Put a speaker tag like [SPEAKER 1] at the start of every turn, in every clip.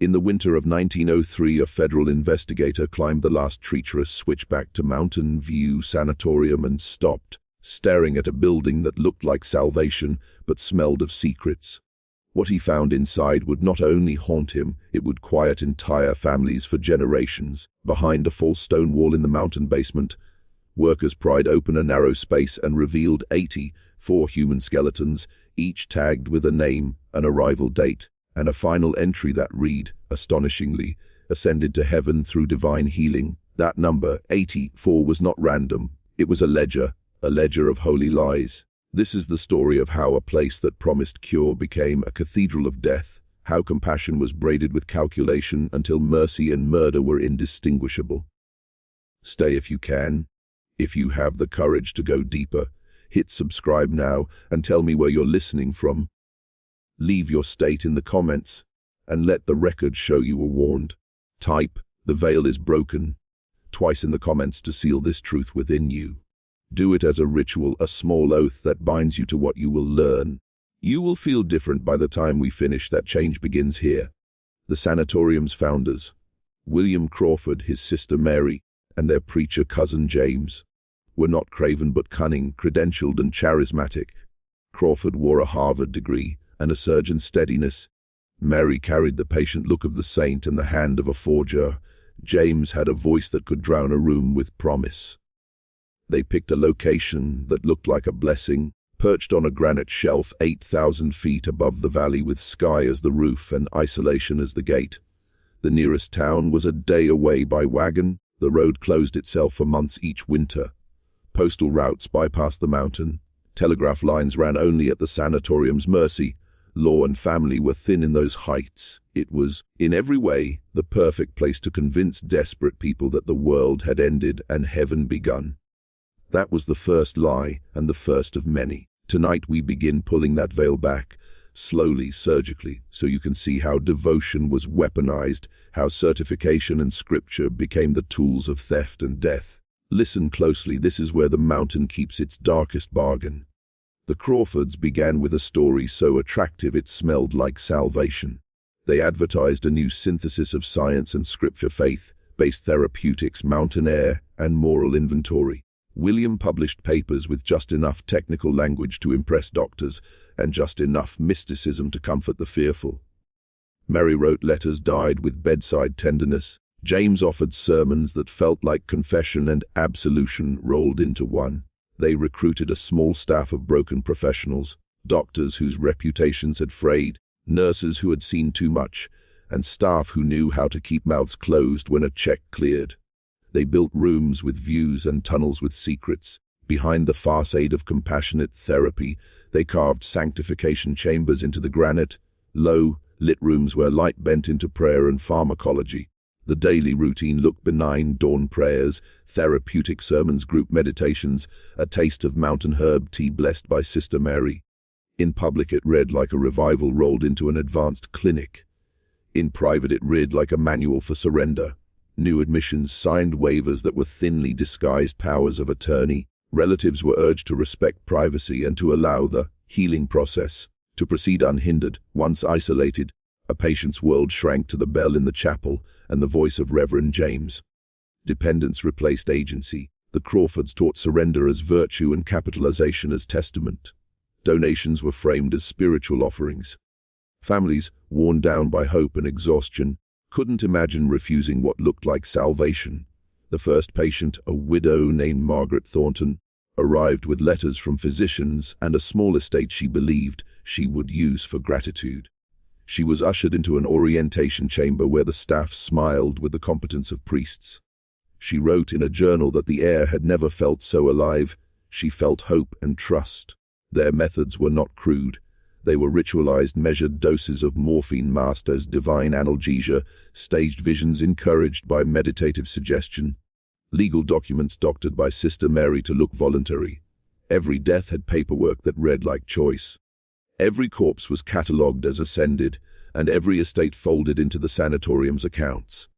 [SPEAKER 1] In the winter of 1903, a federal investigator climbed the last treacherous switchback to Mountain View Sanatorium and stopped, staring at a building that looked like salvation but smelled of secrets. What he found inside would not only haunt him, it would quiet entire families for generations. Behind a false stone wall in the mountain basement, workers pried open a narrow space and revealed 84 human skeletons, each tagged with a name, an arrival date, and a final entry that read, astonishingly, ascended to heaven through divine healing. That number, 84, was not random. It was a ledger of holy lies. This is the story of how a place that promised cure became a cathedral of death, how compassion was braided with calculation until mercy and murder were indistinguishable. Stay if you can. If you have the courage to go deeper, hit subscribe now and tell me where you're listening from. Leave your state in the comments and let the record show you were warned. Type, "The veil is broken," twice in the comments to seal this truth within you. Do it as a ritual, a small oath that binds you to what you will learn. You will feel different by the time we finish. That change begins here. The sanatorium's founders, William Crawford, his sister Mary, and their preacher cousin James, were not craven but cunning, credentialed and charismatic. Crawford wore a Harvard degree and a surgeon's steadiness. Mary carried the patient look of the saint and the hand of a forger. James had a voice that could drown a room with promise. They picked a location that looked like a blessing, perched on a granite shelf 8,000 feet above the valley with sky as the roof and isolation as the gate. The nearest town was a day away by wagon. The road closed itself for months each winter. Postal routes bypassed the mountain. Telegraph lines ran only at the sanatorium's mercy. Law and family were thin in those heights. It was, in every way, the perfect place to convince desperate people that the world had ended and heaven begun. That was the first lie, and the first of many. Tonight we begin pulling that veil back, slowly, surgically, so you can see how devotion was weaponized, how certification and scripture became the tools of theft and death. Listen closely, this is where the mountain keeps its darkest bargain. The Crawfords began with a story so attractive it smelled like salvation. They advertised a new synthesis of science and scripture, faith-based therapeutics, mountain air, and moral inventory. William published papers with just enough technical language to impress doctors and just enough mysticism to comfort the fearful. Mary wrote letters dyed with bedside tenderness. James offered sermons that felt like confession and absolution rolled into one. They recruited a small staff of broken professionals, doctors whose reputations had frayed, nurses who had seen too much, and staff who knew how to keep mouths closed when a check cleared. They built rooms with views and tunnels with secrets. Behind the facade of compassionate therapy, they carved sanctification chambers into the granite, low, lit rooms where light bent into prayer and pharmacology. The daily routine looked benign: dawn prayers, therapeutic sermons, group meditations, a taste of mountain herb tea blessed by Sister Mary. In public it read like a revival rolled into an advanced clinic. In private it read like a manual for surrender. New admissions signed waivers that were thinly disguised powers of attorney. Relatives were urged to respect privacy and to allow the healing process to proceed unhindered. Once isolated, a patient's world shrank to the bell in the chapel and the voice of Reverend James. Dependence replaced agency. The Crawfords taught surrender as virtue and capitalization as testament. Donations were framed as spiritual offerings. Families, worn down by hope and exhaustion, couldn't imagine refusing what looked like salvation. The first patient, a widow named Margaret Thornton, arrived with letters from physicians and a small estate she believed she would use for gratitude. She was ushered into an orientation chamber where the staff smiled with the competence of priests. She wrote in a journal that the air had never felt so alive. She felt hope and trust. Their methods were not crude. They were ritualized, measured doses of morphine masked as divine analgesia, staged visions encouraged by meditative suggestion, legal documents doctored by Sister Mary to look voluntary. Every death had paperwork that read like choice. Every corpse was catalogued as ascended, and every estate folded into the sanatorium's accounts.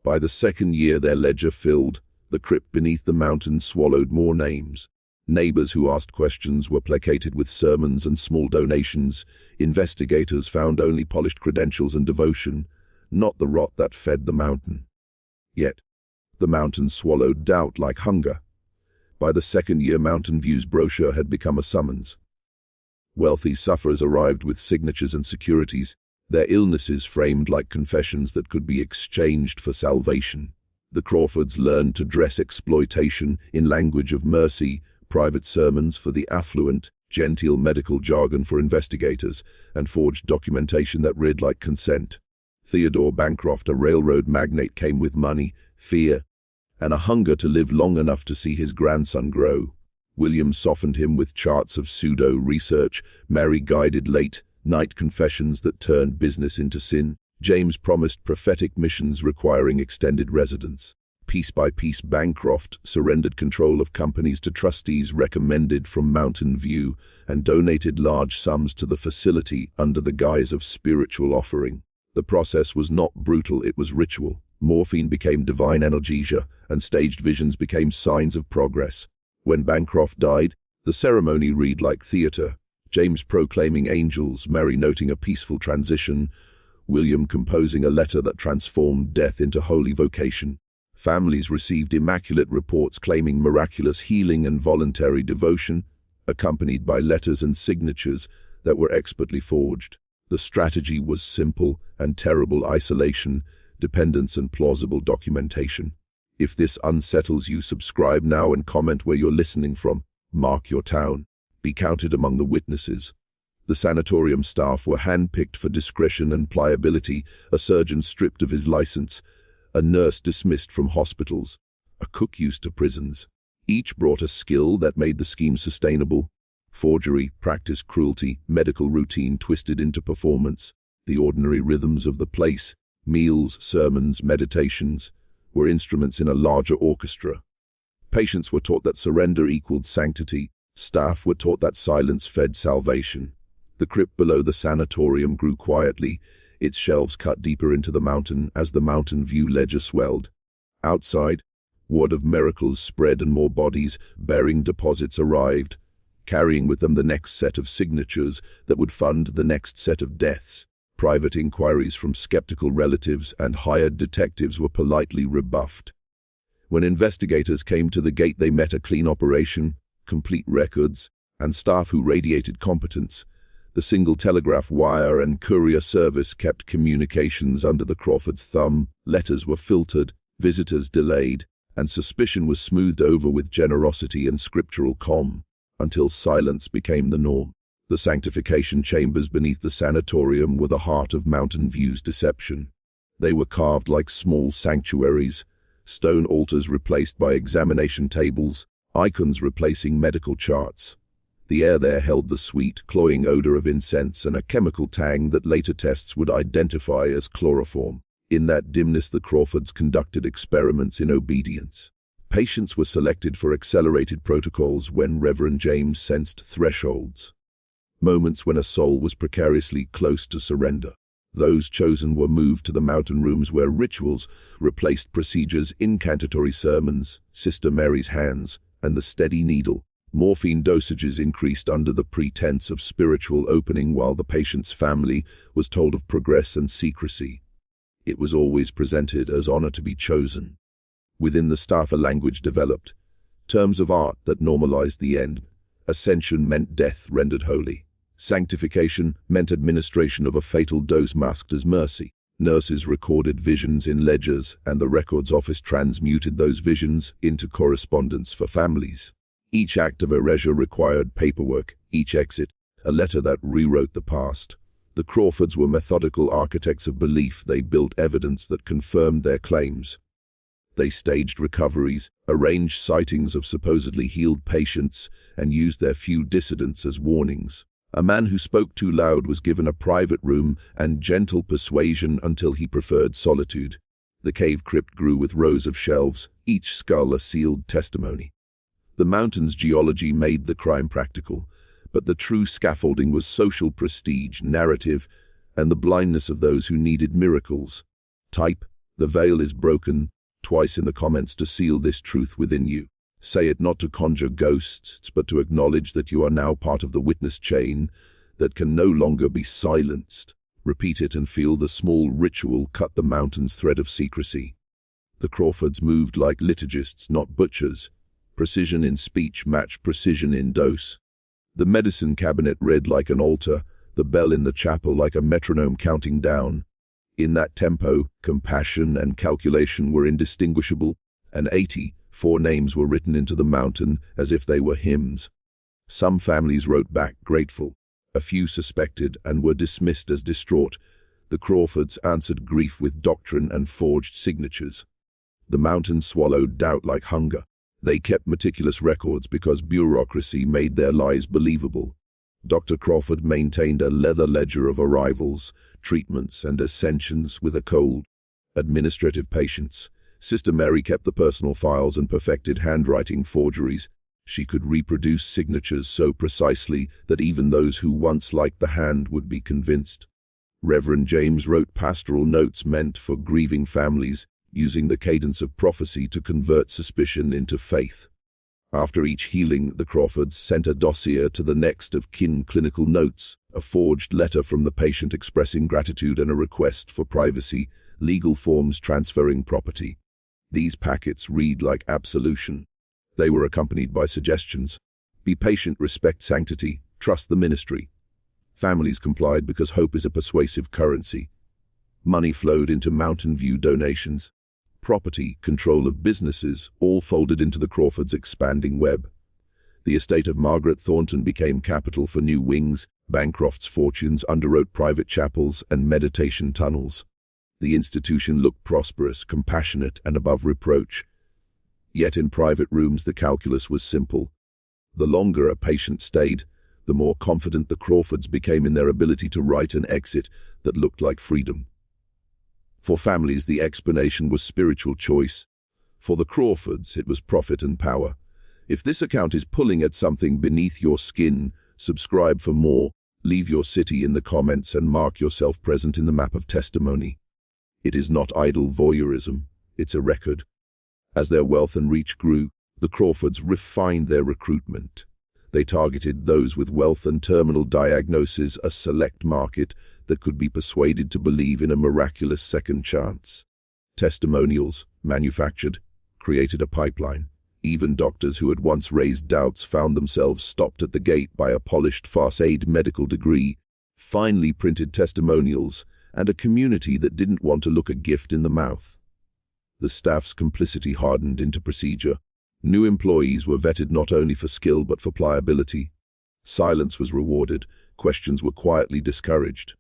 [SPEAKER 1] By the second year their ledger filled. The crypt beneath the mountain swallowed more names. Neighbors who asked questions were placated with sermons and small donations. Investigators found only polished credentials and devotion, not the rot that fed the mountain. Yet, the mountain swallowed doubt like hunger. By the second year, Mountain View's brochure had become a summons. Wealthy sufferers arrived with signatures and securities, their illnesses framed like confessions that could be exchanged for salvation. The Crawfords learned to dress exploitation in language of mercy, private sermons for the affluent, genteel medical jargon for investigators, and forged documentation that read like consent. Theodore Bancroft, a railroad magnate, came with money, fear, and a hunger to live long enough to see his grandson grow. William softened him with charts of pseudo-research. Mary guided late-night confessions that turned business into sin. James promised prophetic missions requiring extended residence. Piece by piece, Bancroft surrendered control of companies to trustees recommended from Mountain View and donated large sums to the facility under the guise of spiritual offering. The process was not brutal, it was ritual. Morphine became divine analgesia, and staged visions became signs of progress. When Bancroft died, the ceremony read like theater. James proclaiming angels, Mary noting a peaceful transition, William composing a letter that transformed death into holy vocation. Families received immaculate reports claiming miraculous healing and voluntary devotion, accompanied by letters and signatures that were expertly forged. The strategy was simple and terrible: isolation, dependence, and plausible documentation. If this unsettles you, subscribe now and comment where you're listening from. Mark your town. Be counted among the witnesses. The sanatorium staff were handpicked for discretion and pliability, a surgeon stripped of his license, a nurse dismissed from hospitals, a cook used to prisons. Each brought a skill that made the scheme sustainable. Forgery, practice, cruelty, medical routine twisted into performance. The ordinary rhythms of the place, meals, sermons, meditations, were instruments in a larger orchestra. Patients were taught that surrender equaled sanctity. Staff were taught that silence fed salvation. The crypt below the sanatorium grew quietly, its shelves cut deeper into the mountain as the Mountain View ledger swelled. Outside, word of miracles spread and more bodies bearing deposits arrived, carrying with them the next set of signatures that would fund the next set of deaths. Private inquiries from skeptical relatives and hired detectives were politely rebuffed. When investigators came to the gate, they met a clean operation, complete records, and staff who radiated competence. The single telegraph wire and courier service kept communications under the Crawfords' thumb. Letters were filtered, visitors delayed, and suspicion was smoothed over with generosity and scriptural calm, until silence became the norm. The sanctification chambers beneath the sanatorium were the heart of Mountain View's deception. They were carved like small sanctuaries, stone altars replaced by examination tables, icons replacing medical charts. The air there held the sweet, cloying odor of incense and a chemical tang that later tests would identify as chloroform. In that dimness, the Crawfords conducted experiments in obedience. Patients were selected for accelerated protocols when Reverend James sensed thresholds, moments when a soul was precariously close to surrender. Those chosen were moved to the mountain rooms where rituals replaced procedures, incantatory sermons, Sister Mary's hands, and the steady needle. Morphine dosages increased under the pretense of spiritual opening while the patient's family was told of progress and secrecy. It was always presented as honor to be chosen. Within the staff, a language developed, terms of art that normalized the end. Ascension meant death rendered holy. Sanctification meant administration of a fatal dose masked as mercy. Nurses recorded visions in ledgers, and the records office transmuted those visions into correspondence for families. Each act of erasure required paperwork, each exit, a letter that rewrote the past. The Crawfords were methodical architects of belief. They built evidence that confirmed their claims. They staged recoveries, arranged sightings of supposedly healed patients, and used their few dissidents as warnings. A man who spoke too loud was given a private room and gentle persuasion until he preferred solitude. The cave crypt grew with rows of shelves, each skull a sealed testimony. The mountain's geology made the crime practical, but the true scaffolding was social prestige, narrative, and the blindness of those who needed miracles. Type, "The veil is broken," twice in the comments to seal this truth within you. Say it not to conjure ghosts, but to acknowledge that you are now part of the witness chain that can no longer be silenced. Repeat it and feel the small ritual cut the mountain's thread of secrecy. The Crawfords moved like liturgists, not butchers. Precision in speech matched precision in dose. The medicine cabinet read like an altar, the bell in the chapel like a metronome counting down. In that tempo, compassion and calculation were indistinguishable, and 84 names were written into the mountain as if they were hymns. Some families wrote back grateful. A few suspected and were dismissed as distraught. The Crawfords answered grief with doctrine and forged signatures. The mountain swallowed doubt like hunger. They kept meticulous records because bureaucracy made their lies believable. Dr. Crawford maintained a leather ledger of arrivals, treatments, and ascensions with a cold, administrative patience. Sister Mary kept the personal files and perfected handwriting forgeries. She could reproduce signatures so precisely that even those who once liked the hand would be convinced. Reverend James wrote pastoral notes meant for grieving families, using the cadence of prophecy to convert suspicion into faith. After each healing, the Crawfords sent a dossier to the next of kin clinical notes, a forged letter from the patient expressing gratitude and a request for privacy, legal forms transferring property. These packets read like absolution. They were accompanied by suggestions. Be patient, respect sanctity, trust the ministry. Families complied because hope is a persuasive currency. Money flowed into Mountain View donations. Property, control of businesses, all folded into the Crawfords' expanding web. The estate of Margaret Thornton became capital for new wings. Bancroft's fortunes underwrote private chapels and meditation tunnels. The institution looked prosperous, compassionate, and above reproach. Yet in private rooms the calculus was simple. The longer a patient stayed, the more confident the Crawfords became in their ability to write an exit that looked like freedom. For families, the explanation was spiritual choice. For the Crawfords, it was profit and power. If this account is pulling at something beneath your skin, subscribe for more, leave your city in the comments, and mark yourself present in the map of testimony. It is not idle voyeurism, it's a record. As their wealth and reach grew, the Crawfords refined their recruitment. They targeted those with wealth and terminal diagnosis, a select market that could be persuaded to believe in a miraculous second chance. Testimonials, manufactured, created a pipeline. Even doctors who had once raised doubts found themselves stopped at the gate by a polished facade medical degree, finely printed testimonials, and a community that didn't want to look a gift in the mouth. The staff's complicity hardened into procedure. New employees were vetted not only for skill but for pliability. Silence was rewarded, questions were quietly discouraged.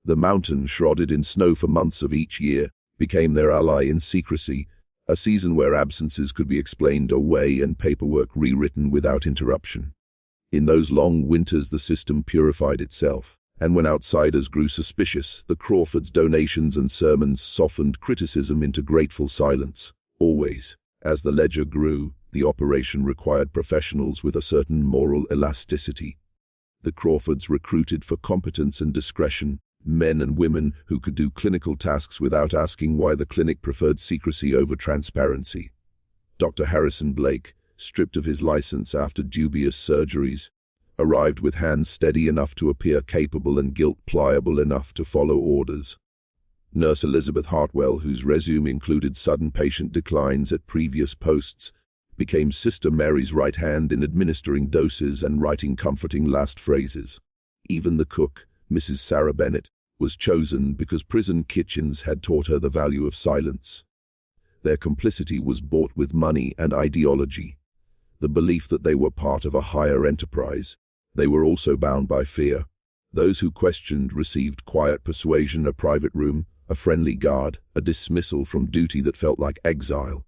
[SPEAKER 1] The mountain, shrouded in snow for months of each year, became their ally in secrecy, a season where absences could be explained away and paperwork rewritten without interruption. In those long winters the system purified itself, and when outsiders grew suspicious, the Crawfords' donations and sermons softened criticism into grateful silence. Always, as the ledger grew, the operation required professionals with a certain moral elasticity. The Crawfords recruited for competence and discretion, men and women who could do clinical tasks without asking why the clinic preferred secrecy over transparency. Dr. Harrison Blake, stripped of his license after dubious surgeries, arrived with hands steady enough to appear capable and guilt pliable enough to follow orders. Nurse Elizabeth Hartwell, whose resume included sudden patient declines at previous posts, became Sister Mary's right hand in administering doses and writing comforting last phrases. Even the cook, Mrs. Sarah Bennett, was chosen because prison kitchens had taught her the value of silence. Their complicity was bought with money and ideology, the belief that they were part of a higher enterprise. They were also bound by fear. Those who questioned received quiet persuasion, a private room, a friendly guard, a dismissal from duty that felt like exile.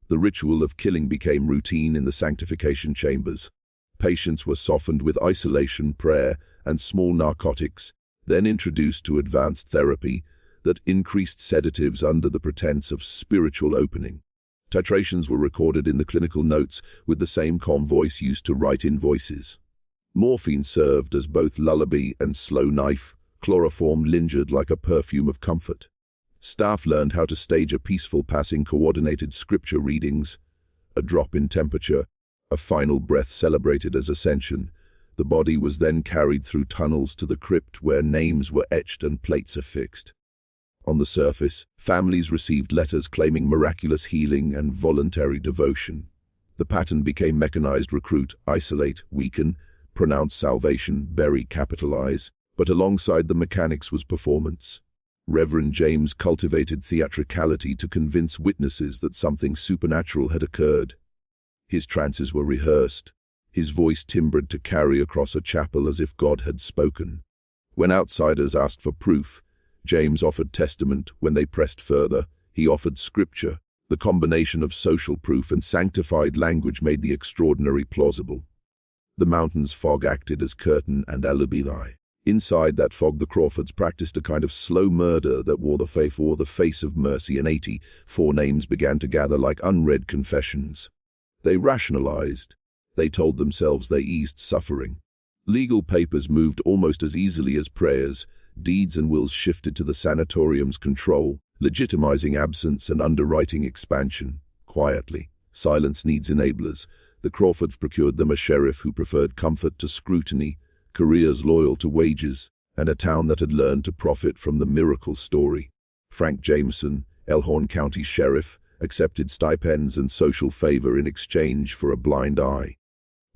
[SPEAKER 1] The ritual of killing became routine in the sanctification chambers. Patients were softened with isolation, prayer, and small narcotics, then introduced to advanced therapy that increased sedatives under the pretense of spiritual opening. Titrations were recorded in the clinical notes with the same calm voice used to write invoices. Morphine served as both lullaby and slow knife. Chloroform lingered like a perfume of comfort. Staff learned how to stage a peaceful passing, coordinated scripture readings, a drop in temperature, a final breath celebrated as ascension. The body was then carried through tunnels to the crypt where names were etched and plates affixed. On the surface, families received letters claiming miraculous healing and voluntary devotion. The pattern became mechanized: recruit, isolate, weaken, pronounce salvation, bury, capitalize. But alongside the mechanics was performance. Reverend James cultivated theatricality to convince witnesses that something supernatural had occurred. His trances were rehearsed, his voice timbred to carry across a chapel as if God had spoken. When outsiders asked for proof, James offered testament. When they pressed further, he offered scripture. The combination of social proof and sanctified language made the extraordinary plausible. The mountain's fog acted as curtain and alibi. Inside that fog, the Crawfords practiced a kind of slow murder that wore the face of mercy, and 84 names began to gather like unread confessions. They rationalized. They told themselves they eased suffering. Legal papers moved almost as easily as prayers. Deeds and wills shifted to the sanatorium's control, legitimizing absence and underwriting expansion. Quietly, silence needs enablers. The Crawfords procured them a sheriff who preferred comfort to scrutiny, careers loyal to wages, and a town that had learned to profit from the miracle story. Frank Jameson, Elkhorn County Sheriff, accepted stipends and social favor in exchange for a blind eye.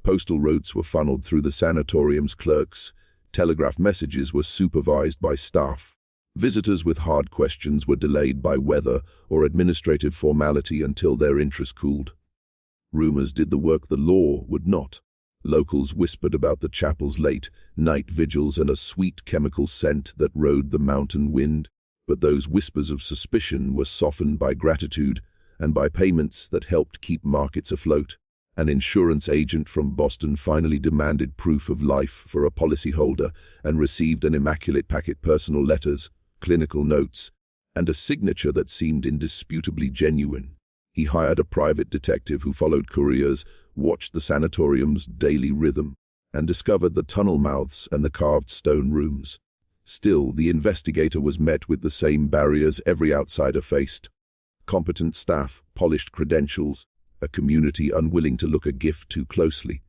[SPEAKER 1] Postal routes were funneled through the sanatorium's clerks. Telegraph messages were supervised by staff. Visitors with hard questions were delayed by weather or administrative formality until their interest cooled. Rumors did the work the law would not. Locals whispered about the chapel's late night vigils and a sweet chemical scent that rode the mountain wind. But those whispers of suspicion were softened by gratitude and by payments that helped keep markets afloat. An insurance agent from Boston finally demanded proof of life for a policyholder and received an immaculate packet: personal letters, clinical notes, and a signature that seemed indisputably genuine. He hired a private detective who followed couriers, watched the sanatorium's daily rhythm, and discovered the tunnel mouths and the carved stone rooms. Still, the investigator was met with the same barriers every outsider faced. Competent staff, polished credentials, a community unwilling to look a gift too closely.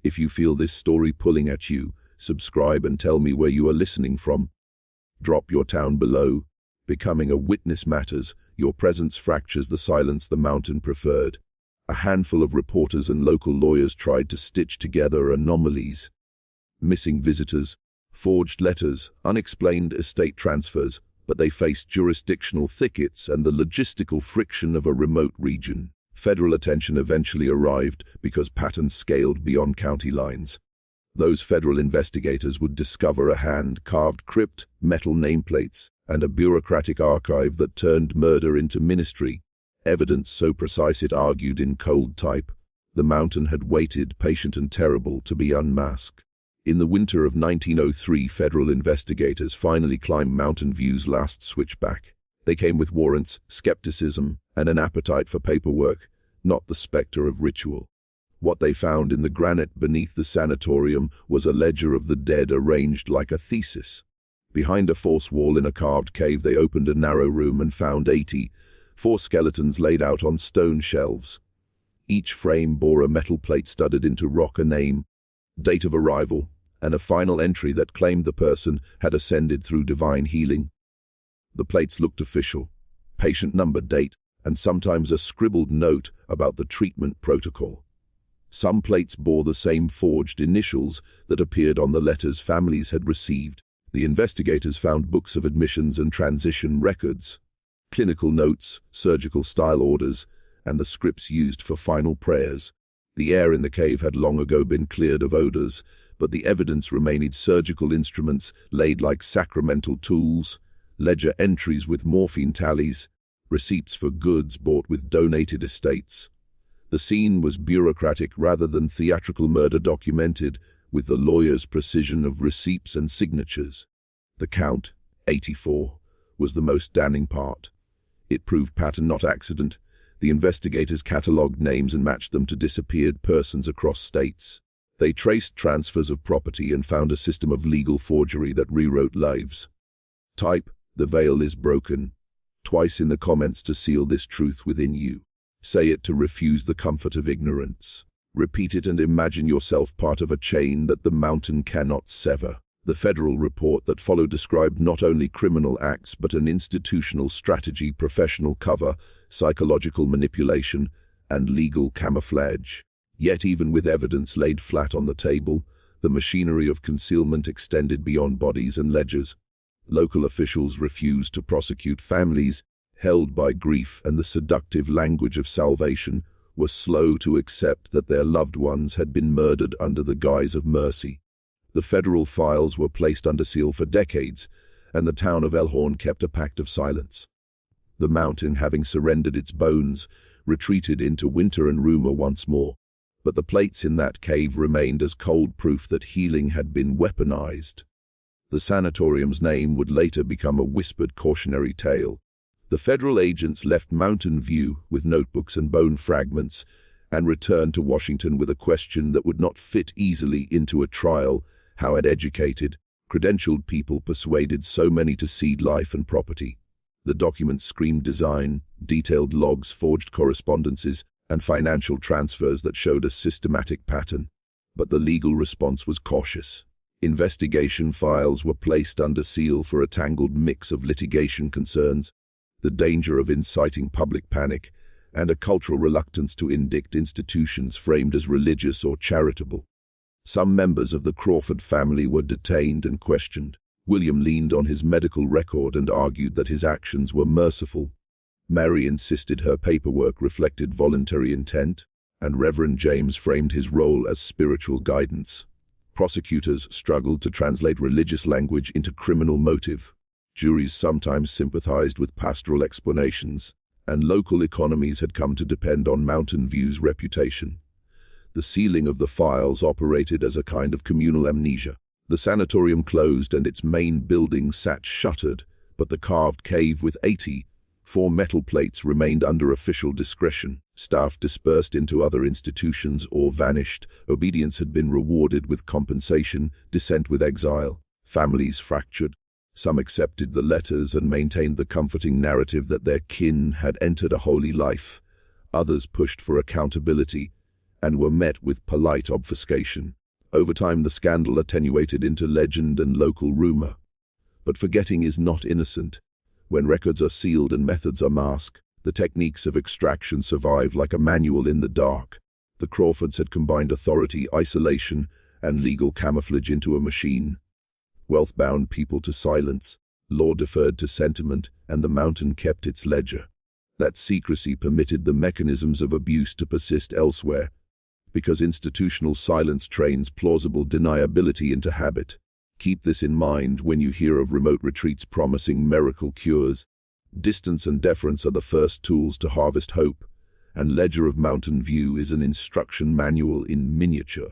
[SPEAKER 1] If you feel this story pulling at you, subscribe and tell me where you are listening from. Drop your town below. Becoming a witness matters. Your presence fractures the silence the mountain preferred. A handful of reporters and local lawyers tried to stitch together anomalies. Missing visitors, forged letters, unexplained estate transfers, but they faced jurisdictional thickets and the logistical friction of a remote region. Federal attention eventually arrived because patterns scaled beyond county lines. Those federal investigators would discover a hand-carved crypt, metal nameplates, and a bureaucratic archive that turned murder into ministry. Evidence so precise it argued in cold type. The mountain had waited, patient and terrible, to be unmasked. In the winter of 1903, federal investigators finally climbed Mountain View's last switchback. They came with warrants, skepticism, and an appetite for paperwork, not the specter of ritual. What they found in the granite beneath the sanatorium was a ledger of the dead arranged like a thesis. Behind a false wall in a carved cave, they opened a narrow room and found 84 skeletons laid out on stone shelves. Each frame bore a metal plate studded into rock, a name, date of arrival, and a final entry that claimed the person had ascended through divine healing. The plates looked official: patient number, date, and sometimes a scribbled note about the treatment protocol. Some plates bore the same forged initials that appeared on the letters families had received. The investigators found books of admissions and transition records, clinical notes, surgical style orders, and the scripts used for final prayers. The air in the cave had long ago been cleared of odors, but the evidence remained: surgical instruments laid like sacramental tools, ledger entries with morphine tallies, receipts for goods bought with donated estates. The scene was bureaucratic rather than theatrical murder, documented with the lawyer's precision of receipts and signatures. The count, 84, was the most damning part. It proved pattern, not accident. The investigators catalogued names and matched them to disappeared persons across states. They traced transfers of property and found a system of legal forgery that rewrote lives. Type: the veil is broken. Twice in the comments to seal this truth within you. Say it to refuse the comfort of ignorance. Repeat it and imagine yourself part of a chain that the mountain cannot sever. The federal report that followed described not only criminal acts but an institutional strategy, professional cover, psychological manipulation, and legal camouflage. Yet even with evidence laid flat on the table, the machinery of concealment extended beyond bodies and ledgers. Local officials refused to prosecute. Families, held by grief and the seductive language of salvation, were slow to accept that their loved ones had been murdered under the guise of mercy. The federal files were placed under seal for decades, and the town of Elkhorn kept a pact of silence. The mountain, having surrendered its bones, retreated into winter and rumor once more. But the plates in that cave remained as cold proof that healing had been weaponized. The sanatorium's name would later become a whispered cautionary tale. The federal agents left Mountain View with notebooks and bone fragments and returned to Washington with a question that would not fit easily into a trial: how had educated, credentialed people persuaded so many to cede life and property? The documents screamed design, detailed logs, forged correspondences, and financial transfers that showed a systematic pattern. But the legal response was cautious. Investigation files were placed under seal for a tangled mix of litigation concerns, the danger of inciting public panic, and a cultural reluctance to indict institutions framed as religious or charitable. Some members of the Crawford family were detained and questioned. William leaned on his medical record and argued that his actions were merciful. Mary insisted her paperwork reflected voluntary intent, and Reverend James framed his role as spiritual guidance. Prosecutors struggled to translate religious language into criminal motive. Juries sometimes sympathized with pastoral explanations, and local economies had come to depend on Mountain View's reputation. The sealing of the files operated as a kind of communal amnesia. The sanatorium closed and its main building sat shuttered, but the carved cave with 84 metal plates remained under official discretion. Staff dispersed into other institutions or vanished. Obedience had been rewarded with compensation, dissent with exile. Families fractured. Some accepted the letters and maintained the comforting narrative that their kin had entered a holy life. Others pushed for accountability and were met with polite obfuscation. Over time, the scandal attenuated into legend and local rumor. But forgetting is not innocent. When records are sealed and methods are masked, the techniques of extraction survive like a manual in the dark. The Crawfords had combined authority, isolation, and legal camouflage into a machine. Wealth bound people to silence, law deferred to sentiment, and the mountain kept its ledger. That secrecy permitted the mechanisms of abuse to persist elsewhere, because institutional silence trains plausible deniability into habit. Keep this in mind when you hear of remote retreats promising miracle cures. Distance and deference are the first tools to harvest hope, and Ledger of Mountain View is an instruction manual in miniature.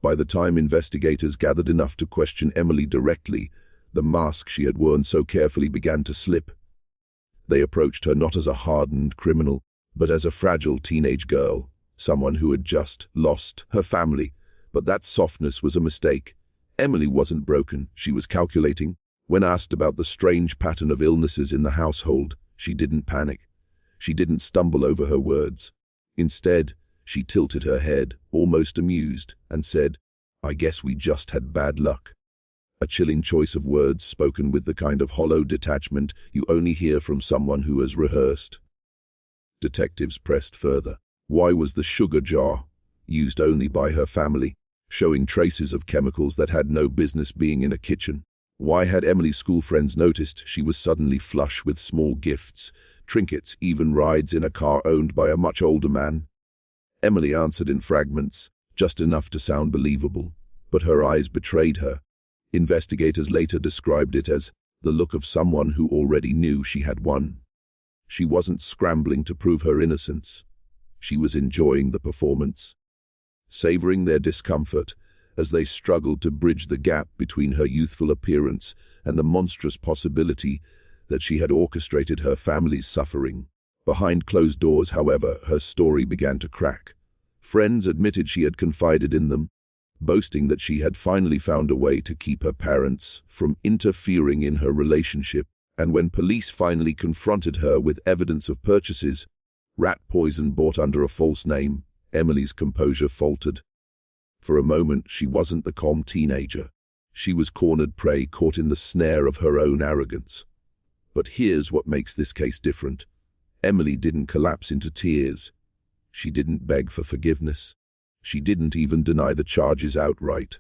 [SPEAKER 1] By the time investigators gathered enough to question Emily directly, the mask she had worn so carefully began to slip. They approached her not as a hardened criminal, but as a fragile teenage girl, someone who had just lost her family. But that softness was a mistake. Emily wasn't broken, she was calculating. When asked about the strange pattern of illnesses in the household, she didn't panic. She didn't stumble over her words. Instead, she tilted her head, almost amused, and said, "I guess we just had bad luck." A chilling choice of words spoken with the kind of hollow detachment you only hear from someone who has rehearsed. Detectives pressed further. Why was the sugar jar used only by her family, showing traces of chemicals that had no business being in a kitchen? Why had Emily's school friends noticed she was suddenly flush with small gifts, trinkets, even rides in a car owned by a much older man? Emily answered in fragments, just enough to sound believable, but her eyes betrayed her. Investigators later described it as the look of someone who already knew she had won. She wasn't scrambling to prove her innocence. She was enjoying the performance, savoring their discomfort as they struggled to bridge the gap between her youthful appearance and the monstrous possibility that she had orchestrated her family's suffering. Behind closed doors, however, her story began to crack. Friends admitted she had confided in them, boasting that she had finally found a way to keep her parents from interfering in her relationship. And when police finally confronted her with evidence of purchases, rat poison bought under a false name, Emily's composure faltered. For a moment, she wasn't the calm teenager. She was cornered prey, caught in the snare of her own arrogance. But here's what makes this case different. Emily didn't collapse into tears. She didn't beg for forgiveness. She didn't even deny the charges outright.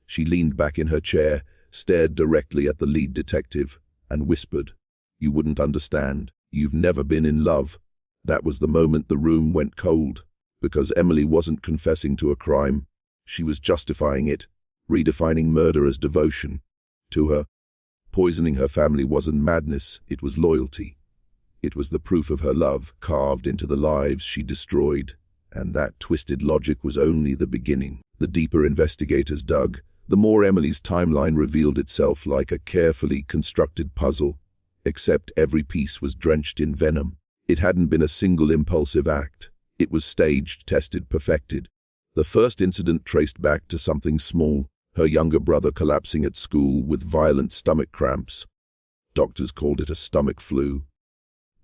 [SPEAKER 1] She leaned back in her chair, stared directly at the lead detective, and whispered, "You wouldn't understand. You've never been in love." That was the moment the room went cold, because Emily wasn't confessing to a crime. She was justifying it, redefining murder as devotion. To her, poisoning her family wasn't madness, it was loyalty. It was the proof of her love, carved into the lives she destroyed. And that twisted logic was only the beginning. The deeper investigators dug, the more Emily's timeline revealed itself like a carefully constructed puzzle, except every piece was drenched in venom. It hadn't been a single impulsive act. It was staged, tested, perfected. The first incident traced back to something small, her younger brother collapsing at school with violent stomach cramps. Doctors called it a stomach flu.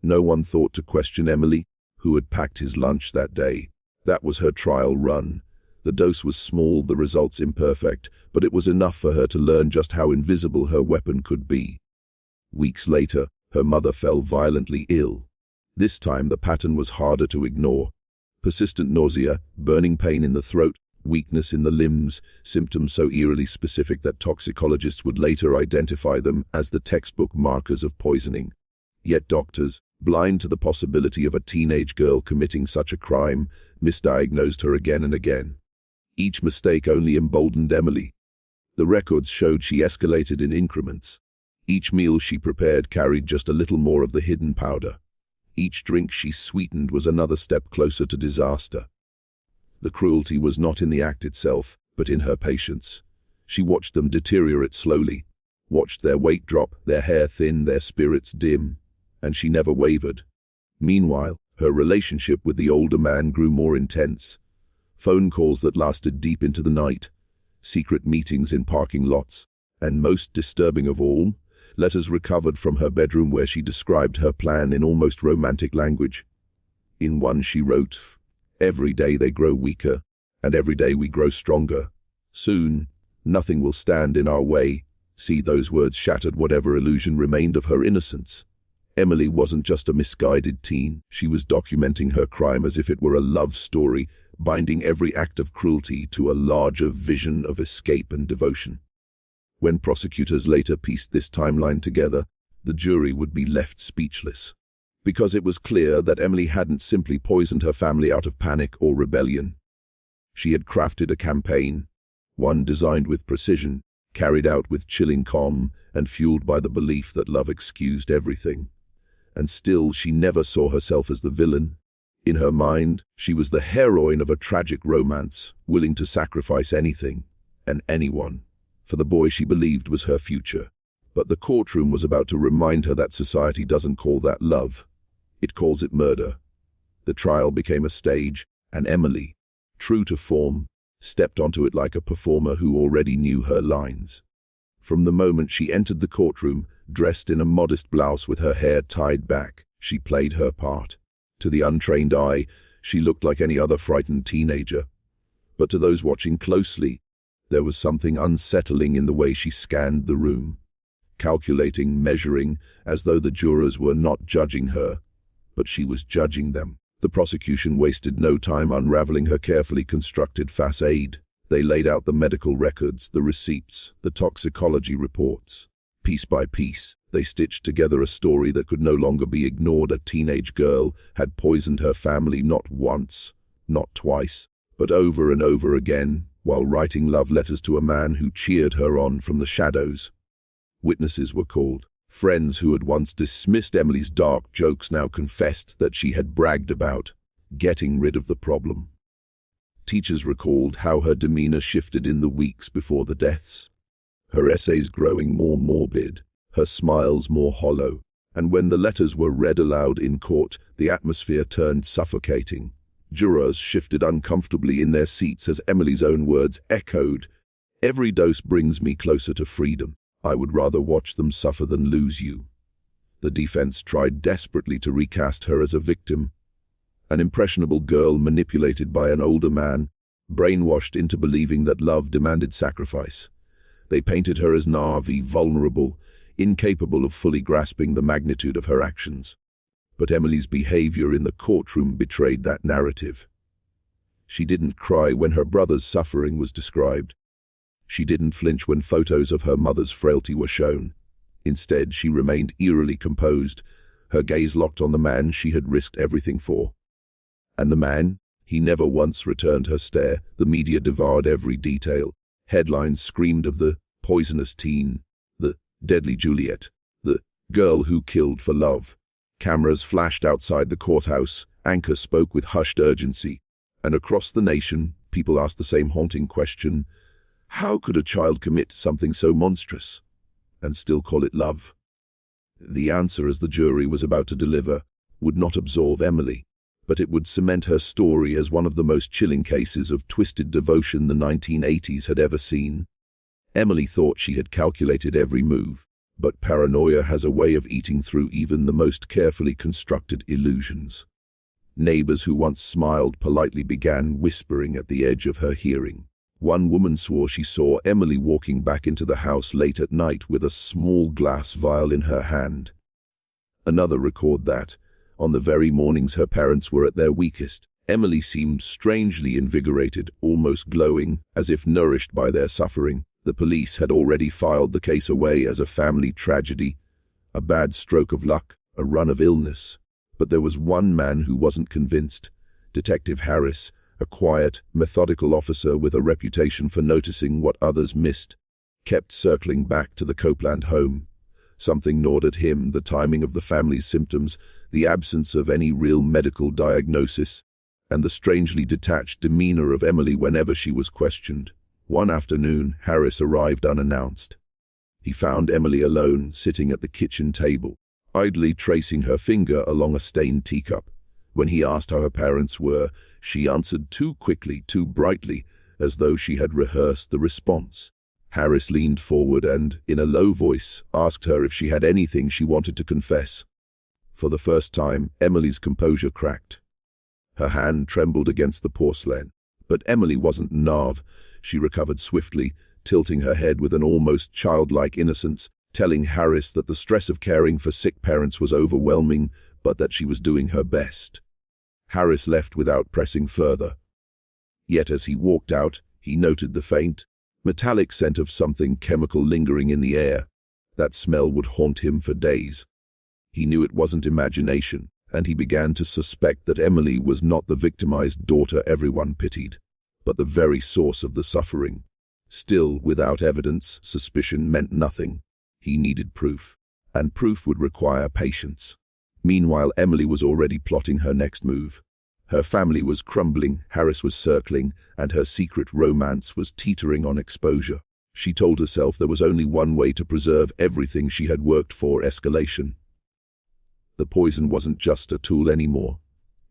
[SPEAKER 1] No one thought to question Emily, who had packed his lunch that day. That was her trial run. The dose was small, the results imperfect, but it was enough for her to learn just how invisible her weapon could be. Weeks later, her mother fell violently ill. This time the pattern was harder to ignore. Persistent nausea, burning pain in the throat, weakness in the limbs, symptoms so eerily specific that toxicologists would later identify them as the textbook markers of poisoning. Yet doctors, blind to the possibility of a teenage girl committing such a crime, misdiagnosed her again and again. Each mistake only emboldened Emily. The records showed she escalated in increments. Each meal she prepared carried just a little more of the hidden powder. Each drink she sweetened was another step closer to disaster. The cruelty was not in the act itself, but in her patience. She watched them deteriorate slowly, watched their weight drop, their hair thin, their spirits dim, and she never wavered. Meanwhile, her relationship with the older man grew more intense. Phone calls that lasted deep into the night, secret meetings in parking lots, and most disturbing of all, letters recovered from her bedroom where she described her plan in almost romantic language. In one she wrote, "Every day they grow weaker, and every day we grow stronger. Soon, nothing will stand in our way." See, those words shattered whatever illusion remained of her innocence. Emily wasn't just a misguided teen. She was documenting her crime as if it were a love story, binding every act of cruelty to a larger vision of escape and devotion. When prosecutors later pieced this timeline together, the jury would be left speechless. Because it was clear that Emily hadn't simply poisoned her family out of panic or rebellion. She had crafted a campaign, one designed with precision, carried out with chilling calm, and fueled by the belief that love excused everything. And still, she never saw herself as the villain. In her mind, she was the heroine of a tragic romance, willing to sacrifice anything and anyone for the boy she believed was her future. But the courtroom was about to remind her that society doesn't call that love. It calls it murder. The trial became a stage, and Emily, true to form, stepped onto it like a performer who already knew her lines. From the moment she entered the courtroom, dressed in a modest blouse with her hair tied back, she played her part. To the untrained eye, she looked like any other frightened teenager. But to those watching closely, there was something unsettling in the way she scanned the room, calculating, measuring, as though the jurors were not judging her, but she was judging them. The prosecution wasted no time unraveling her carefully constructed facade. They laid out the medical records, the receipts, the toxicology reports. Piece by piece, they stitched together a story that could no longer be ignored. A teenage girl had poisoned her family not once, not twice, but over and over again, while writing love letters to a man who cheered her on from the shadows. Witnesses were called. Friends who had once dismissed Emily's dark jokes now confessed that she had bragged about getting rid of the problem. Teachers recalled how her demeanor shifted in the weeks before the deaths, her essays growing more morbid, her smiles more hollow, and when the letters were read aloud in court, the atmosphere turned suffocating. Jurors shifted uncomfortably in their seats as Emily's own words echoed, "Every dose brings me closer to freedom. I would rather watch them suffer than lose you." The defense tried desperately to recast her as a victim, An impressionable girl manipulated by an older man, brainwashed into believing that love demanded sacrifice. They painted her as naive, vulnerable, incapable of fully grasping the magnitude of her actions. But Emily's behavior in the courtroom betrayed that narrative. She didn't cry when her brother's suffering was described. She didn't flinch when photos of her mother's frailty were shown. Instead, she remained eerily composed, her gaze locked on the man she had risked everything for. And the man? He never once returned her stare. The media devoured every detail. Headlines screamed of the poisonous teen, the deadly Juliet, the girl who killed for love. Cameras flashed outside the courthouse, anchors spoke with hushed urgency, and across the nation, people asked the same haunting question: how could a child commit something so monstrous and still call it love? The answer, as the jury was about to deliver, would not absolve Emily, but it would cement her story as one of the most chilling cases of twisted devotion the 1980s had ever seen. Emily thought she had calculated every move, but paranoia has a way of eating through even the most carefully constructed illusions. Neighbors who once smiled politely began whispering at the edge of her hearing. One woman swore she saw Emily walking back into the house late at night with a small glass vial in her hand. Another recorded that, on the very mornings her parents were at their weakest, Emily seemed strangely invigorated, almost glowing, as if nourished by their suffering. The police had already filed the case away as a family tragedy, a bad stroke of luck, a run of illness. But there was one man who wasn't convinced: Detective Harris, a quiet, methodical officer with a reputation for noticing what others missed, kept circling back to the Copeland home. Something gnawed at him: the timing of the family's symptoms, the absence of any real medical diagnosis, and the strangely detached demeanor of Emily whenever she was questioned. One afternoon, Harris arrived unannounced. He found Emily alone, sitting at the kitchen table, idly tracing her finger along a stained teacup. When he asked how her parents were, she answered too quickly, too brightly, as though she had rehearsed the response. Harris leaned forward and, in a low voice, asked her if she had anything she wanted to confess. For the first time, Emily's composure cracked. Her hand trembled against the porcelain. But Emily wasn't naive. She recovered swiftly, tilting her head with an almost childlike innocence, telling Harris that the stress of caring for sick parents was overwhelming, but that she was doing her best. Harris left without pressing further. Yet as he walked out, he noted the faint, metallic scent of something chemical lingering in the air. That smell would haunt him for days. He knew it wasn't imagination, and he began to suspect that Emily was not the victimized daughter everyone pitied, but the very source of the suffering. Still, without evidence, suspicion meant nothing. He needed proof, and proof would require patience. Meanwhile, Emily was already plotting her next move. Her family was crumbling, Harris was circling, and her secret romance was teetering on exposure. She told herself there was only one way to preserve everything she had worked for: escalation. The poison wasn't just a tool anymore.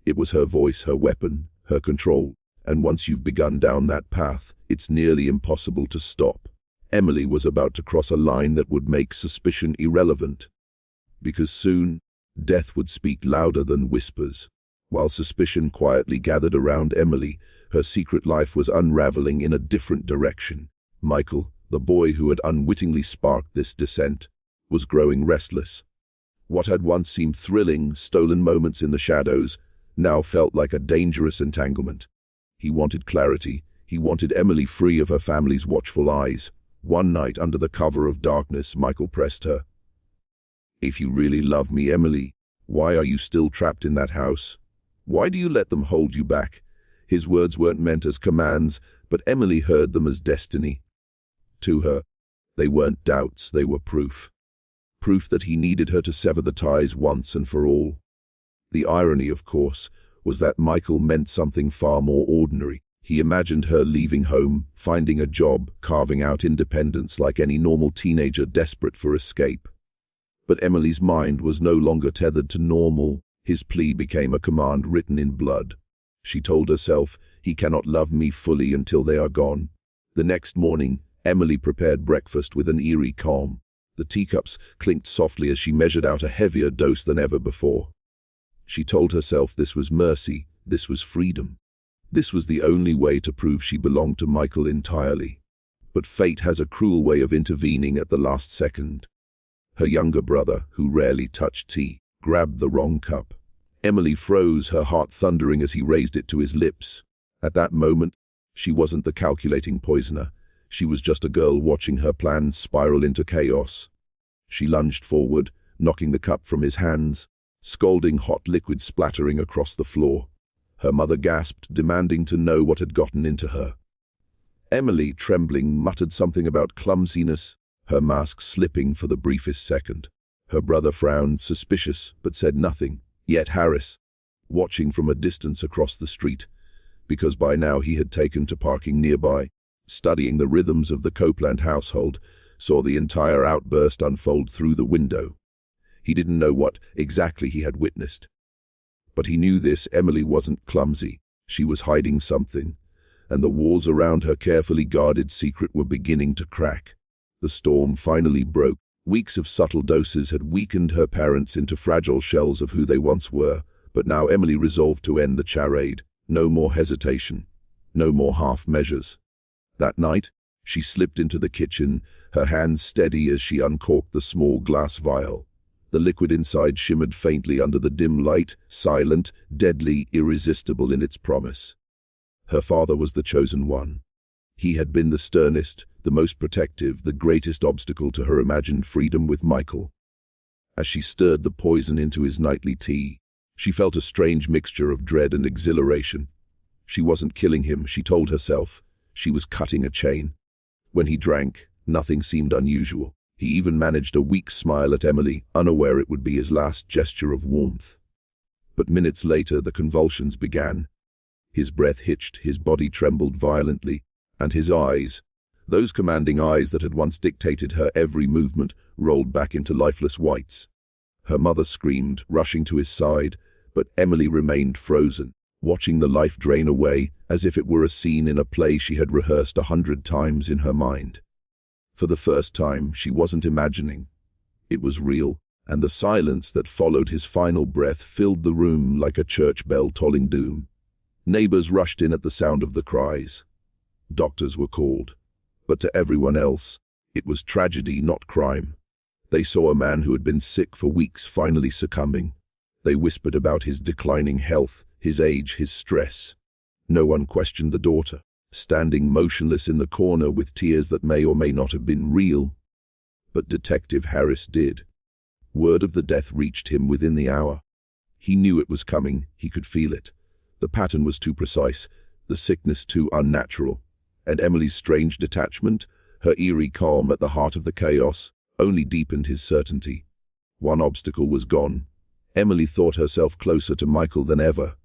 [SPEAKER 1] It was her voice, her weapon, her control. And once you've begun down that path, it's nearly impossible to stop. Emily was about to cross a line that would make suspicion irrelevant. Because soon, death would speak louder than whispers. While suspicion quietly gathered around Emily, her secret life was unraveling in a different direction. Michael, the boy who had unwittingly sparked this descent, was growing restless. What had once seemed thrilling, stolen moments in the shadows, now felt like a dangerous entanglement. He wanted clarity. He wanted Emily free of her family's watchful eyes. One night, under the cover of darkness, Michael pressed her. "If you really love me, Emily, why are you still trapped in that house? Why do you let them hold you back?" His words weren't meant as commands, but Emily heard them as destiny. To her, they weren't doubts, they were proof. Proof that he needed her to sever the ties once and for all. The irony, of course, was that Michael meant something far more ordinary. He imagined her leaving home, finding a job, carving out independence like any normal teenager desperate for escape. But Emily's mind was no longer tethered to normal. His plea became a command written in blood. She told herself, "He cannot love me fully until they are gone." The next morning, Emily prepared breakfast with an eerie calm. The teacups clinked softly as she measured out a heavier dose than ever before. She told herself this was mercy, this was freedom. This was the only way to prove she belonged to Michael entirely. But fate has a cruel way of intervening at the last second. Her younger brother, who rarely touched tea, grabbed the wrong cup. Emily froze, her heart thundering as he raised it to his lips. At that moment, she wasn't the calculating poisoner. She was just a girl watching her plans spiral into chaos. She lunged forward, knocking the cup from his hands, scalding hot liquid splattering across the floor. Her mother gasped, demanding to know what had gotten into her. Emily, trembling, muttered something about clumsiness, her mask slipping for the briefest second. Her brother frowned, suspicious, but said nothing. Yet Harris, watching from a distance across the street, because by now he had taken to parking nearby, studying the rhythms of the Copeland household, saw the entire outburst unfold through the window. He didn't know what exactly he had witnessed. But he knew this: Emily wasn't clumsy. She was hiding something, and the walls around her carefully guarded secret were beginning to crack. The storm finally broke. Weeks of subtle doses had weakened her parents into fragile shells of who they once were, but now Emily resolved to end the charade. No more hesitation. No more half measures. That night, she slipped into the kitchen, her hands steady as she uncorked the small glass vial. The liquid inside shimmered faintly under the dim light, silent, deadly, irresistible in its promise. Her father was the chosen one. He had been the sternest, the most protective, the greatest obstacle to her imagined freedom with Michael. As she stirred the poison into his nightly tea, she felt a strange mixture of dread and exhilaration. She wasn't killing him, she told herself. She was cutting a chain. When he drank, nothing seemed unusual. He even managed a weak smile at Emily, unaware it would be his last gesture of warmth. But minutes later, the convulsions began. His breath hitched, his body trembled violently, and his eyes, those commanding eyes that had once dictated her every movement, rolled back into lifeless whites. Her mother screamed, rushing to his side, but Emily remained frozen, watching the life drain away as if it were a scene in a play she had rehearsed 100 times in her mind. For the first time, she wasn't imagining. It was real, and the silence that followed his final breath filled the room like a church bell tolling doom. Neighbors rushed in at the sound of the cries. Doctors were called. But to everyone else, it was tragedy, not crime. They saw a man who had been sick for weeks finally succumbing. They whispered about his declining health, his age, his stress. No one questioned the daughter, standing motionless in the corner with tears that may or may not have been real. But Detective Harris did. Word of the death reached him within the hour. He knew it was coming, he could feel it. The pattern was too precise, the sickness too unnatural. And Emily's strange detachment, her eerie calm at the heart of the chaos, only deepened his certainty. One obstacle was gone. Emily thought herself closer to Michael than ever.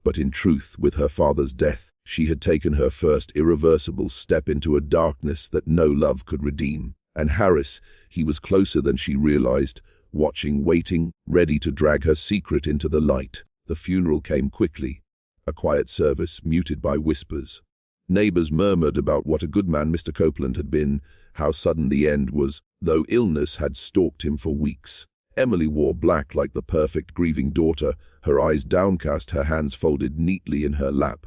[SPEAKER 1] But in truth, with her father's death, she had taken her first irreversible step into a darkness that no love could redeem. And Harris, he was closer than she realized, watching, waiting, ready to drag her secret into the light. The funeral came quickly, a quiet service muted by whispers. Neighbors murmured about what a good man Mr. Copeland had been, how sudden the end was, though illness had stalked him for weeks. Emily wore black like the perfect grieving daughter, her eyes downcast, her hands folded neatly in her lap.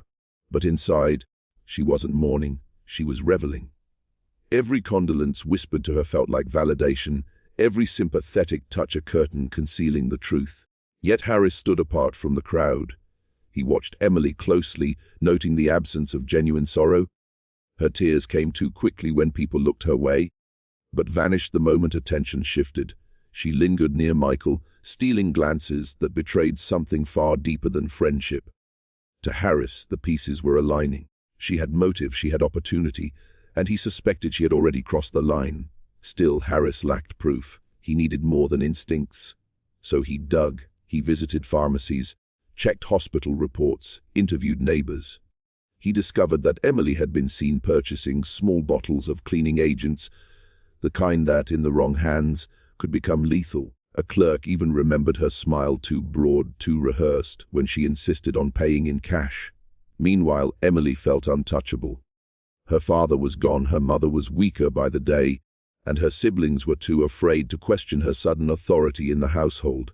[SPEAKER 1] But inside, she wasn't mourning, she was reveling. Every condolence whispered to her felt like validation, every sympathetic touch a curtain concealing the truth. Yet Harris stood apart from the crowd. He watched Emily closely, noting the absence of genuine sorrow. Her tears came too quickly when people looked her way, but vanished the moment attention shifted. She lingered near Michael, stealing glances that betrayed something far deeper than friendship. To Harris, the pieces were aligning. She had motive, she had opportunity, and he suspected she had already crossed the line. Still, Harris lacked proof. He needed more than instincts. So he dug. He visited pharmacies, checked hospital reports, interviewed neighbors. He discovered that Emily had been seen purchasing small bottles of cleaning agents, the kind that, in the wrong hands, could become lethal. A clerk even remembered her smile, too broad, too rehearsed, when she insisted on paying in cash. Meanwhile, Emily felt untouchable. Her father was gone, her mother was weaker by the day, and her siblings were too afraid to question her sudden authority in the household.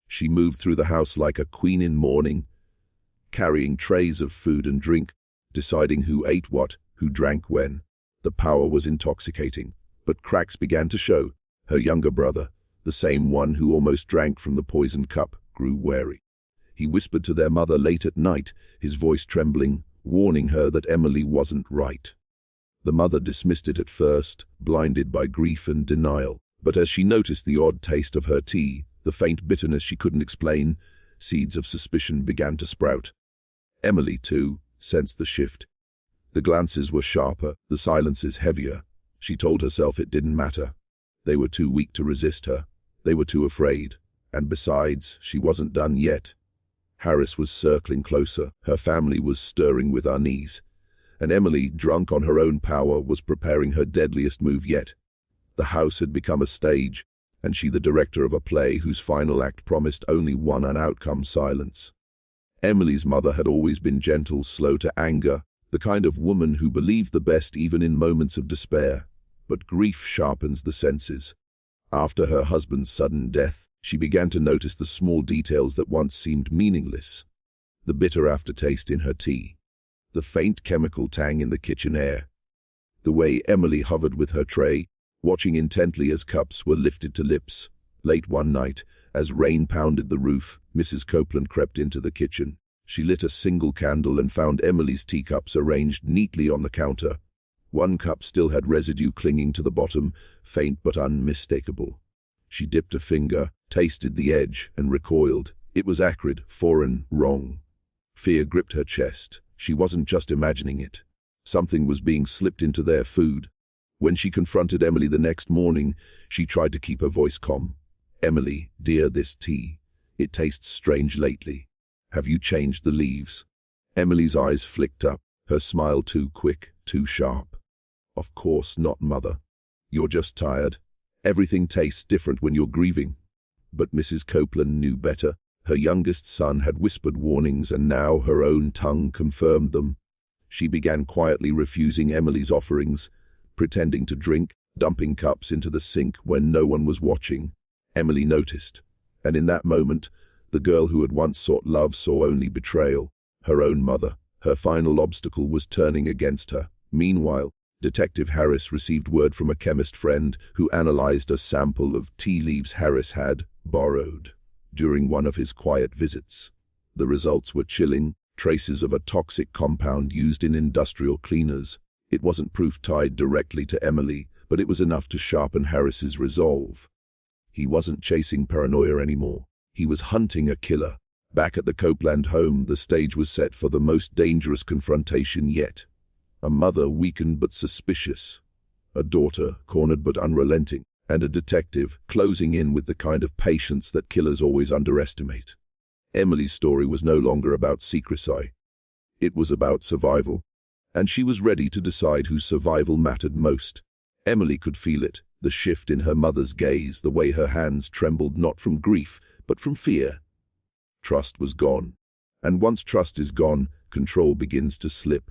[SPEAKER 1] She moved through the house like a queen in mourning, carrying trays of food and drink, deciding who ate what, who drank when. The power was intoxicating, but cracks began to show. Her younger brother, the same one who almost drank from the poisoned cup, grew wary. He whispered to their mother late at night, his voice trembling, warning her that Emily wasn't right. The mother dismissed it at first, blinded by grief and denial. But as she noticed the odd taste of her tea, the faint bitterness she couldn't explain, seeds of suspicion began to sprout. Emily, too, sensed the shift. The glances were sharper, the silences heavier. She told herself it didn't matter. They were too weak to resist her. They were too afraid. And besides, she wasn't done yet. Harris was circling closer. Her family was stirring with unease. And Emily, drunk on her own power, was preparing her deadliest move yet. The house had become a stage, and she the director of a play whose final act promised only one outcome: silence. Emily's mother had always been gentle, slow to anger, the kind of woman who believed the best even in moments of despair. But grief sharpens the senses. After her husband's sudden death, she began to notice the small details that once seemed meaningless. The bitter aftertaste in her tea, the faint chemical tang in the kitchen air, the way Emily hovered with her tray, watching intently as cups were lifted to lips. Late one night, as rain pounded the roof, Mrs. Copeland crept into the kitchen. She lit a single candle and found Emily's teacups arranged neatly on the counter. One cup still had residue clinging to the bottom, faint but unmistakable. She dipped a finger, tasted the edge, and recoiled. It was acrid, foreign, wrong. Fear gripped her chest. She wasn't just imagining it. Something was being slipped into their food. When she confronted Emily the next morning, she tried to keep her voice calm. "Emily, dear, this tea. It tastes strange lately. Have you changed the leaves?" Emily's eyes flicked up, her smile too quick, too sharp. "Of course not, Mother. You're just tired. Everything tastes different when you're grieving." But Mrs. Copeland knew better. Her youngest son had whispered warnings, and now her own tongue confirmed them. She began quietly refusing Emily's offerings, pretending to drink, dumping cups into the sink when no one was watching. Emily noticed, and in that moment, the girl who had once sought love saw only betrayal. Her own mother. Her final obstacle was turning against her. Meanwhile, Detective Harris received word from a chemist friend who analyzed a sample of tea leaves Harris had borrowed during one of his quiet visits. The results were chilling, traces of a toxic compound used in industrial cleaners. It wasn't proof tied directly to Emily, but it was enough to sharpen Harris's resolve. He wasn't chasing paranoia anymore. He was hunting a killer. Back at the Copeland home, the stage was set for the most dangerous confrontation yet. A mother weakened but suspicious, a daughter cornered but unrelenting, and a detective closing in with the kind of patience that killers always underestimate. Emily's story was no longer about secrecy. It was about survival, and she was ready to decide whose survival mattered most. Emily could feel it, the shift in her mother's gaze, the way her hands trembled not from grief, but from fear. Trust was gone, and once trust is gone, control begins to slip.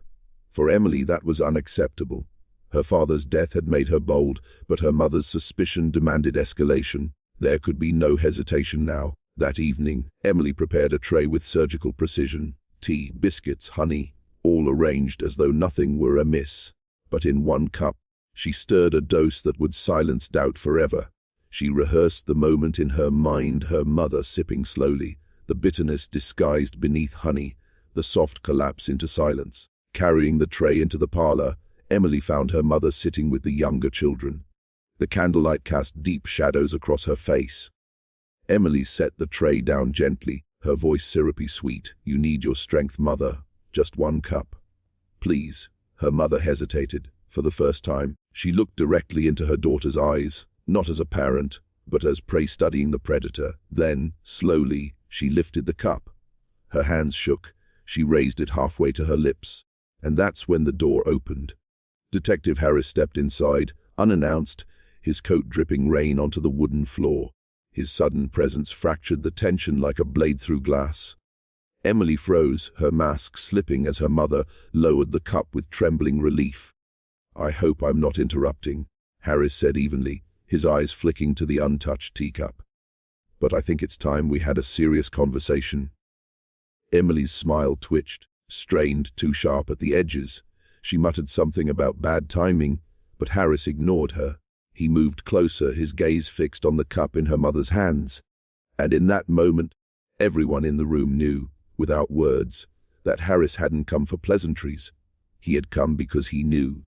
[SPEAKER 1] For Emily, that was unacceptable. Her father's death had made her bold, but her mother's suspicion demanded escalation. There could be no hesitation now. That evening, Emily prepared a tray with surgical precision. Tea, biscuits, honey, all arranged as though nothing were amiss. But in one cup, she stirred a dose that would silence doubt forever. She rehearsed the moment in her mind, her mother sipping slowly, the bitterness disguised beneath honey, the soft collapse into silence. Carrying the tray into the parlor, Emily found her mother sitting with the younger children. The candlelight cast deep shadows across her face. Emily set the tray down gently, her voice syrupy sweet. "You need your strength, Mother. Just one cup." "Please." Her mother hesitated. For the first time, she looked directly into her daughter's eyes, not as a parent, but as prey studying the predator. Then, slowly, she lifted the cup. Her hands shook. She raised it halfway to her lips. And that's when the door opened. Detective Harris stepped inside, unannounced, his coat dripping rain onto the wooden floor. His sudden presence fractured the tension like a blade through glass. Emily froze, her mask slipping as her mother lowered the cup with trembling relief. "I hope I'm not interrupting," Harris said evenly, his eyes flicking to the untouched teacup. but I think it's time we had a serious conversation." Emily's smile twitched, strained too sharp at the edges. She muttered something about bad timing, but Harris ignored her. He moved closer, his gaze fixed on the cup in her mother's hands. And in that moment, everyone in the room knew, without words, that Harris hadn't come for pleasantries. He had come because he knew.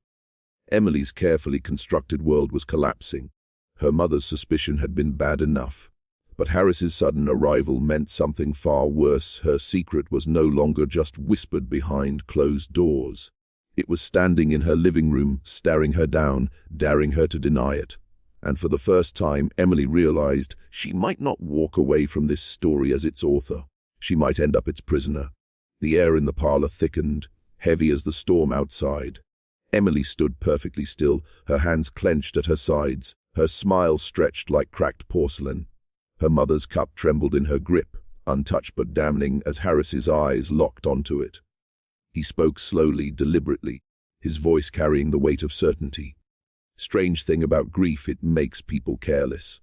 [SPEAKER 1] Emily's carefully constructed world was collapsing. Her mother's suspicion had been bad enough. But Harris's sudden arrival meant something far worse. Her secret was no longer just whispered behind closed doors. It was standing in her living room, staring her down, daring her to deny it. And for the first time, Emily realized she might not walk away from this story as its author. She might end up its prisoner. The air in the parlor thickened, heavy as the storm outside. Emily stood perfectly still, her hands clenched at her sides, her smile stretched like cracked porcelain. Her mother's cup trembled in her grip, untouched but damning, as Harris's eyes locked onto it. He spoke slowly, deliberately, his voice carrying the weight of certainty. Strange thing about grief, it makes people careless.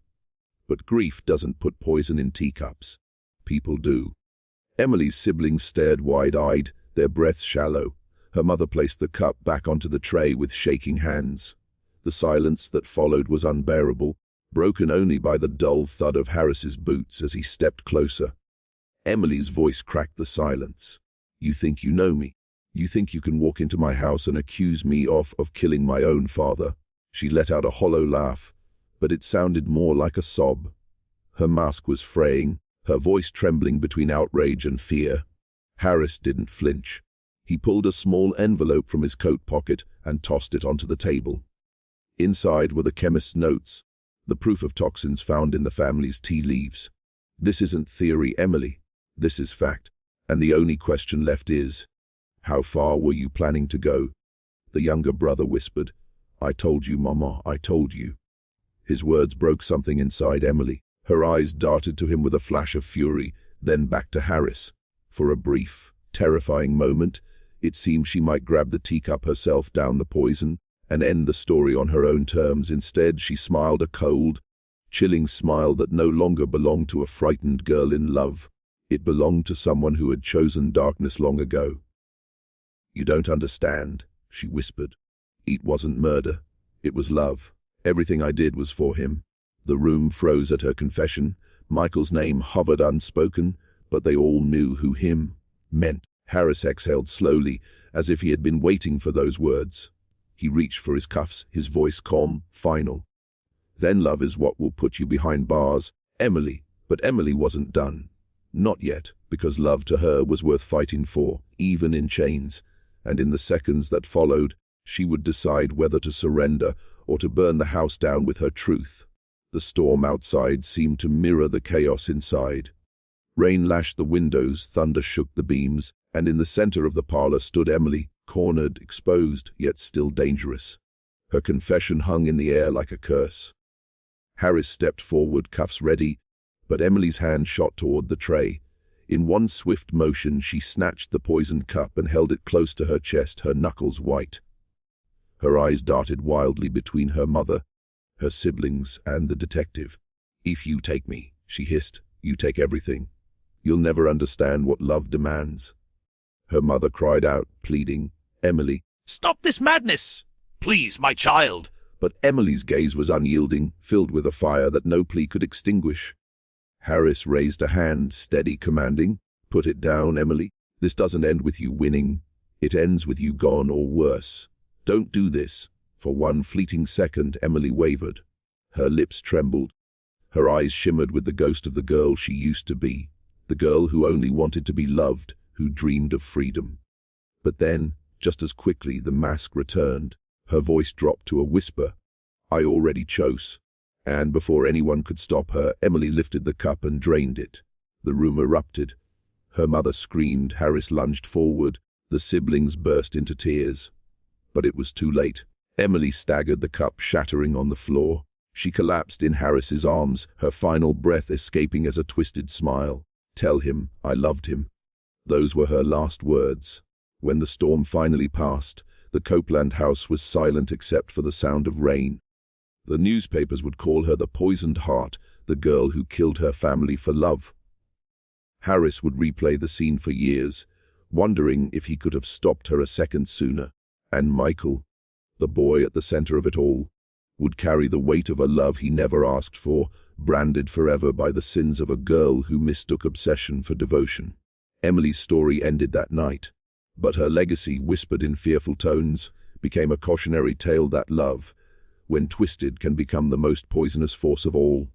[SPEAKER 1] But grief doesn't put poison in teacups. People do. Emily's siblings stared wide-eyed, their breaths shallow. Her mother placed the cup back onto the tray with shaking hands. The silence that followed was unbearable, broken only by the dull thud of Harris's boots as he stepped closer. Emily's voice cracked the silence. "You think you know me? You think you can walk into my house and accuse me of killing my own father?" She let out a hollow laugh, but it sounded more like a sob. Her mask was fraying, her voice trembling between outrage and fear. Harris didn't flinch. He pulled a small envelope from his coat pocket and tossed it onto the table. Inside were the chemist's notes, the proof of toxins found in the family's tea leaves. "This isn't theory, Emily. This is fact. And the only question left is, how far were you planning to go?" The younger brother whispered, "I told you, Mama, I told you." His words broke something inside Emily. Her eyes darted to him with a flash of fury, then back to Harris. For a brief, terrifying moment, it seemed she might grab the teacup herself, down the poison, and end the story on her own terms. Instead, she smiled a cold, chilling smile that no longer belonged to a frightened girl in love. It belonged to someone who had chosen darkness long ago. "You don't understand," she whispered. "It wasn't murder. It was love. Everything I did was for him." The room froze at her confession. Michael's name hovered unspoken, but they all knew who him meant. Harris exhaled slowly, as if he had been waiting for those words. He reached for his cuffs, his voice calm, final. "Then love is what will put you behind bars, Emily." But Emily wasn't done. Not yet, because love to her was worth fighting for, even in chains. And in the seconds that followed, she would decide whether to surrender or to burn the house down with her truth. The storm outside seemed to mirror the chaos inside. Rain lashed the windows, thunder shook the beams, and in the center of the parlor stood Emily, cornered, exposed, yet still dangerous. Her confession hung in the air like a curse. Harris stepped forward, cuffs ready, but Emily's hand shot toward the tray. In one swift motion, she snatched the poisoned cup and held it close to her chest, her knuckles white. Her eyes darted wildly between her mother, her siblings, and the detective. "If you take me," she hissed, "you take everything. You'll never understand what love demands." Her mother cried out, pleading, "Emily, stop this madness! Please, my child!" But Emily's gaze was unyielding, filled with a fire that no plea could extinguish. Harris raised a hand, steady, commanding, "Put it down, Emily. This doesn't end with you winning. It ends with you gone, or worse. Don't do this." For one fleeting second, Emily wavered. Her lips trembled. Her eyes shimmered with the ghost of the girl she used to be, the girl who only wanted to be loved, who dreamed of freedom. But then, just as quickly, the mask returned. Her voice dropped to a whisper. "I already chose." And before anyone could stop her, Emily lifted the cup and drained it. The room erupted. Her mother screamed, Harris lunged forward, the siblings burst into tears. But it was too late. Emily staggered, the cup shattering on the floor. She collapsed in Harris's arms, her final breath escaping as a twisted smile. "Tell him I loved him." Those were her last words. When the storm finally passed, the Copeland house was silent except for the sound of rain. The newspapers would call her the poisoned heart, the girl who killed her family for love. Harris would replay the scene for years, wondering if he could have stopped her a second sooner. And Michael, the boy at the center of it all, would carry the weight of a love he never asked for, branded forever by the sins of a girl who mistook obsession for devotion. Emily's story ended that night, but her legacy, whispered in fearful tones, became a cautionary tale that love, when twisted, can become the most poisonous force of all.